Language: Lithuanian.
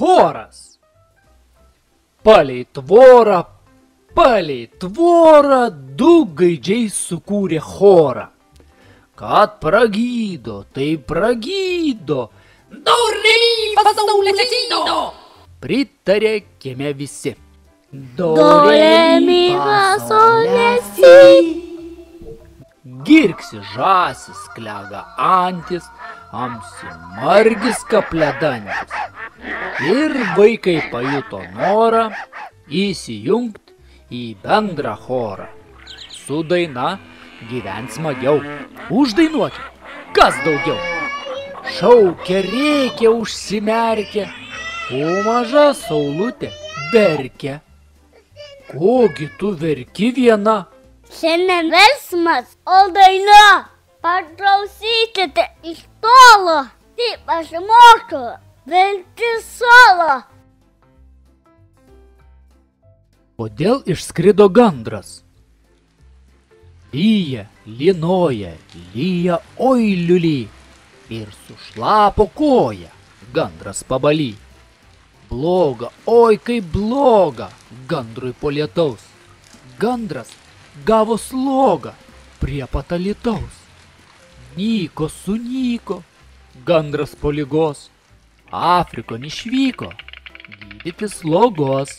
choras. Palei tvorą du gaidžiai sukūrė chorą. Kad pragydo, tai pragydo. Pritarė kieme visi. Do, re, mi, fa, sol, la, si. Girksi žąsis, klega antis, amsi margis kapledantis. Ir vaikai pajuto norą įsijungti į bendrą chorą. Su daina gyvent smagiau. Uždainuokit, kas daugiau. Šaukia, rėkia, užsimerkia, o maža saulutė verkia. Kogi tu verki viena? Šiandien versmas, o daina. Paklausykite iš tolo, taip aš moku verkti solo. Kodėl išskrido gandras? Lyja, lynoja, lyja, oi liuly. Ir sušlapo koja gandras pabaly. Bloga, oi kaip bloga, gandrui po lietaus. Gandras gavo slogą prie pat alytaus. Nyko sunyko, gandras po ligos. Afrikon išvyko gydytis slogos.